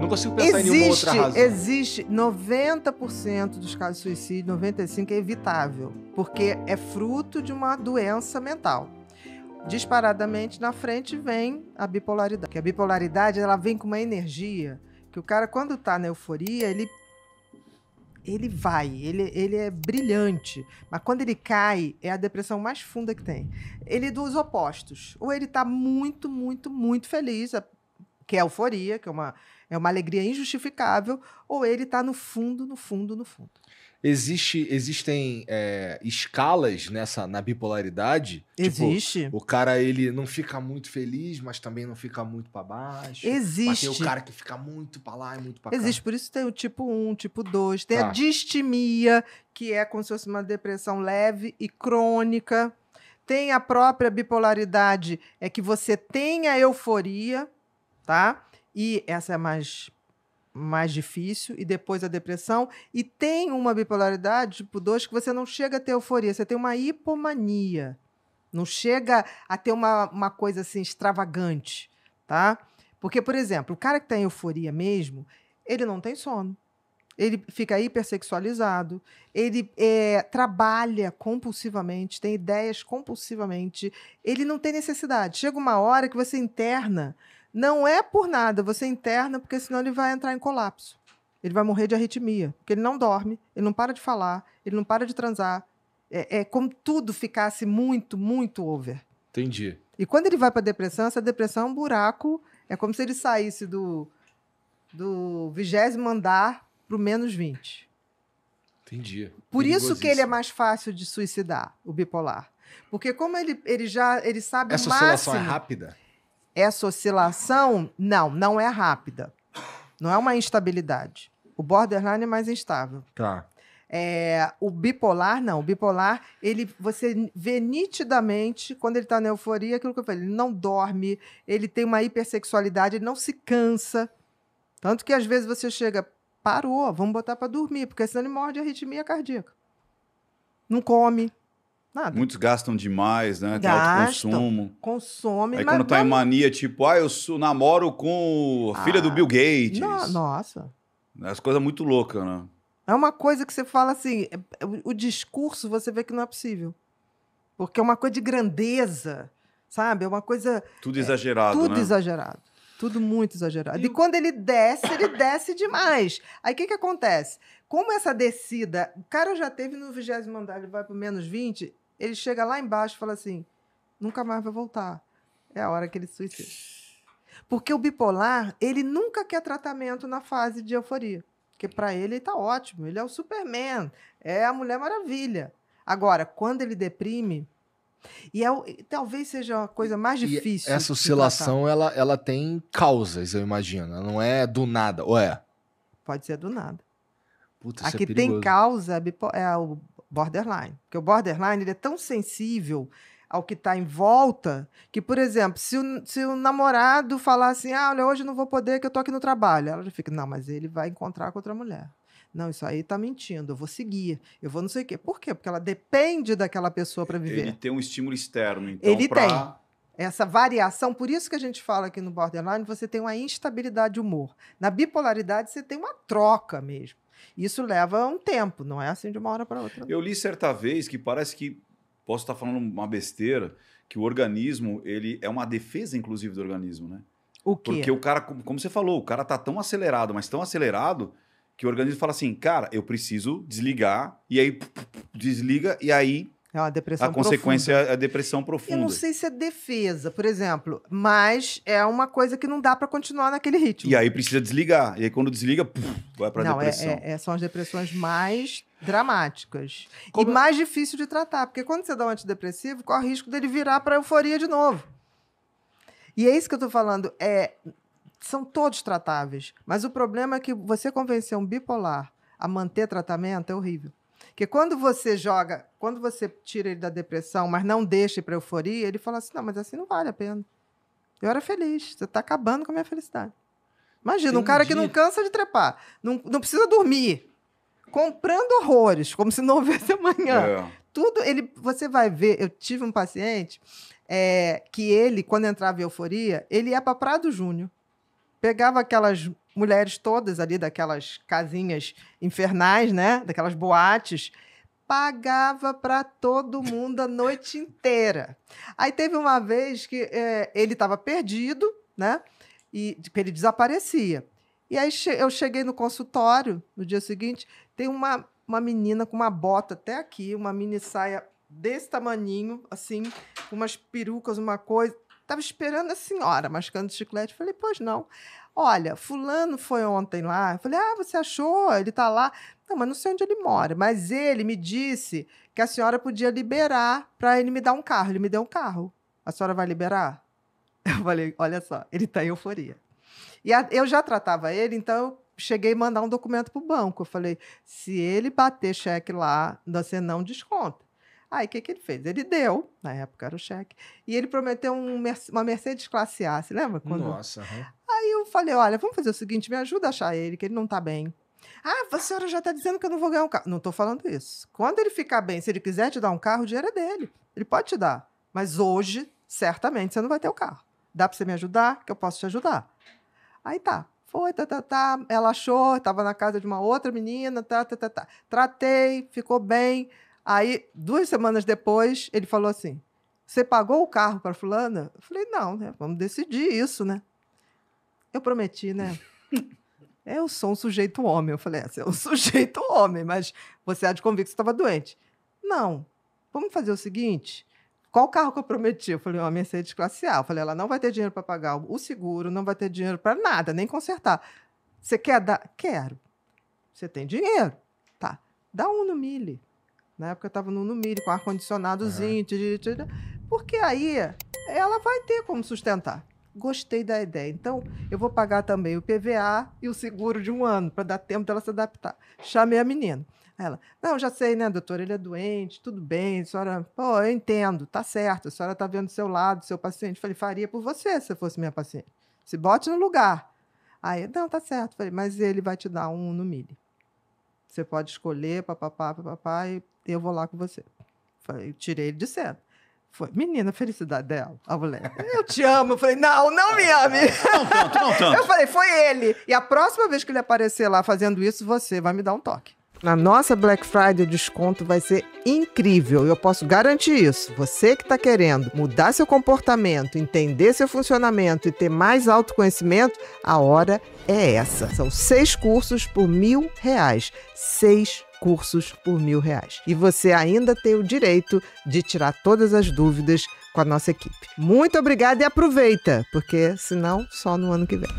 Eu não consigo pensar em nenhuma outra razão. Existe 90% dos casos de suicídio, 95% é evitável, porque é fruto de uma doença mental. Disparadamente, na frente vem a bipolaridade. Porque a bipolaridade, ela vem com uma energia que o cara, quando tá na euforia, ele é brilhante. Mas quando ele cai, é a depressão mais funda que tem. Ele é dos opostos. Ou ele tá muito, muito, muito feliz, que é a euforia, que é uma alegria injustificável, ou ele tá no fundo, no fundo, no fundo. Existem escalas na bipolaridade? Existe. Tipo, o cara, ele não fica muito feliz, mas também não fica muito pra baixo. Existe. Mas tem o cara que fica muito pra lá e muito pra cá. Existe, por isso tem o tipo 1, tipo 2. Tem a distimia, que é como se fosse uma depressão leve e crônica. Tem a própria bipolaridade, é que você tem a euforia, tá? E essa é mais difícil, e depois a depressão. E tem uma bipolaridade, tipo 2, que você não chega a ter euforia, você tem uma hipomania. Não chega a ter uma coisa assim extravagante, tá? Porque, por exemplo, o cara que está em euforia mesmo, ele não tem sono. Ele fica hipersexualizado, ele trabalha compulsivamente, tem ideias compulsivamente, ele não tem necessidade. Chega uma hora que você interna, não é por nada, você interna porque senão ele vai entrar em colapso. Ele vai morrer de arritmia, porque ele não dorme, ele não para de falar, ele não para de transar. É como tudo ficasse muito, muito over. Entendi. E quando ele vai para a depressão, essa depressão é um buraco, é como se ele saísse do 20º andar para o -20. Entendi. Por isso que ele é mais fácil de suicidar, o bipolar. Porque como ele sabe essa o máximo... Essa oscilação é rápida? Essa oscilação, não é rápida. Não é uma instabilidade. O borderline é mais instável. Tá. O bipolar, não. O bipolar, você vê nitidamente, quando ele está na euforia, aquilo que eu falei, ele não dorme, ele tem uma hipersexualidade, ele não se cansa. Tanto que, às vezes, você chega, parou, vamos botar para dormir, porque senão ele morre de arritmia cardíaca. Não come. Nada. Muitos gastam demais, né? Tem autoconsumo. Consome. Aí quando tá em mania, tipo, eu namoro com a filha do Bill Gates. Nossa. As coisas muito loucas, né? É uma coisa que você fala assim, o discurso você vê que não é possível. Porque é uma coisa de grandeza, sabe? É uma coisa... Tudo exagerado, tudo né? exagerado. Tudo muito exagerado. E quando ele desce demais. Aí o que acontece? Como essa descida... O cara já teve no 20º andar, ele vai para o -20, ele chega lá embaixo e fala assim, nunca mais vai voltar. É a hora que ele se suicida. Porque o bipolar, ele nunca quer tratamento na fase de euforia. Porque para ele está ótimo. Ele é o Superman. É a Mulher Maravilha. Agora, quando ele deprime... E talvez seja a coisa mais difícil. E essa oscilação, ela tem causas, eu imagino. Ela não é do nada, ou é? Pode ser do nada. Puta, a isso que é perigoso. tem causa é o borderline. Porque o borderline ele é tão sensível ao que está em volta que, por exemplo, se o namorado falar assim, olha, hoje eu não vou poder que eu tô aqui no trabalho. Ela já fica, não, mas ele vai encontrar com outra mulher. Não, isso aí tá mentindo, eu vou seguir, eu vou não sei o quê. Por quê? Porque ela depende daquela pessoa para viver. Ele tem um estímulo externo, então, ele tem essa variação, por isso que a gente fala aqui no borderline, você tem uma instabilidade de humor. Na bipolaridade, você tem uma troca mesmo. Isso leva um tempo, não é assim de uma hora para outra. Eu li certa vez que parece que, posso estar falando uma besteira, que o organismo, ele é uma defesa, inclusive, do organismo, né? O quê? Porque o cara, como você falou, o cara tá tão acelerado, mas tão acelerado, que o organismo fala assim, cara, eu preciso desligar, e aí desliga, e aí é uma depressão a consequência é a depressão profunda. Eu não sei se é defesa, por exemplo, mas é uma coisa que não dá para continuar naquele ritmo. E aí precisa desligar, e aí quando desliga, vai para a depressão. São as depressões mais dramáticas e mais difícil de tratar, porque quando você dá um antidepressivo, corre o risco dele virar para euforia de novo. E é isso que eu estou falando, são todos tratáveis, mas o problema é que você convencer um bipolar a manter tratamento é horrível. Porque quando você tira ele da depressão, mas não deixa ir para euforia, ele fala assim, não, mas assim não vale a pena. Eu era feliz, você está acabando com a minha felicidade. Imagina, um cara que não cansa de trepar, não precisa dormir, comprando horrores, como se não houvesse amanhã. Tudo, você vai ver, eu tive um paciente que ele, quando entrava em euforia, ele ia para Prado Júnior, pegava aquelas mulheres todas ali daquelas casinhas infernais, né? Daquelas boates, pagava para todo mundo a noite inteira. Aí teve uma vez que ele estava perdido, né? E ele desaparecia. E aí eu cheguei no consultório no dia seguinte, tem uma menina com uma bota até aqui, uma mini saia desse tamaninho, assim, com umas perucas, uma coisa. Estava esperando a senhora mascando chiclete. Falei, pois não. Olha, fulano foi ontem lá. Eu falei, você achou? Ele está lá. Não, mas não sei onde ele mora. Mas ele me disse que a senhora podia liberar para ele me dar um carro. Ele me deu um carro. A senhora vai liberar? Eu falei, olha só, ele está em euforia. E eu já tratava ele, então eu cheguei a mandar um documento para o banco. Eu falei, se ele bater cheque lá, você não desconta. Aí, o que ele fez? Ele deu, na época era o cheque, e ele prometeu uma Mercedes classe A, você lembra? Nossa. Aí eu falei, olha, vamos fazer o seguinte, me ajuda a achar ele, que ele não está bem. A senhora já está dizendo que eu não vou ganhar um carro. Não estou falando isso. Quando ele ficar bem, se ele quiser te dar um carro, o dinheiro é dele. Ele pode te dar. Mas hoje, certamente, você não vai ter o carro. Dá para você me ajudar? Que eu posso te ajudar. Aí tá. Foi, ela achou, estava na casa de uma outra menina, Tratei, ficou bem. Aí, 2 semanas depois, ele falou assim, você pagou o carro para fulana? Eu falei, não, né? Vamos decidir isso, né? Eu prometi, né? Eu sou um sujeito homem. Eu falei, você é um sujeito homem, mas você há de convir que você estava doente. Não, vamos fazer o seguinte, qual carro que eu prometi? Eu falei, uma Mercedes classe A. Eu falei, ela não vai ter dinheiro para pagar o seguro, não vai ter dinheiro para nada, nem consertar. Você quer dar? Quero. Você tem dinheiro? Tá, dá um no Mille. Na época eu estava no Mille, com ar-condicionadozinho, porque aí ela vai ter como sustentar. Gostei da ideia. Então, eu vou pagar também o PVA e o seguro de 1 ano, para dar tempo dela se adaptar. Chamei a menina. Ela, não, já sei, né, doutora, ele é doente, tudo bem, a senhora, eu entendo, tá certo, a senhora tá vendo do seu lado, seu paciente. Falei, faria por você, se fosse minha paciente. Se bote no lugar. Aí, não, tá certo. Falei, mas ele vai te dar 1 no Mille. Você pode escolher, papapá, e eu vou lá com você. Falei, tirei ele de cena. Foi, menina, felicidade dela, a mulher. Eu te amo. Eu falei, não me ame. Não tanto. Eu falei, foi ele. E a próxima vez que ele aparecer lá fazendo isso, você vai me dar um toque. Na nossa Black Friday, o desconto vai ser incrível. Eu posso garantir isso. Você que está querendo mudar seu comportamento, entender seu funcionamento e ter mais autoconhecimento, a hora é essa. São 6 cursos por R$1.000. 6 cursos por R$1.000. E você ainda tem o direito de tirar todas as dúvidas com a nossa equipe. Muito obrigada e aproveita, porque senão só no ano que vem.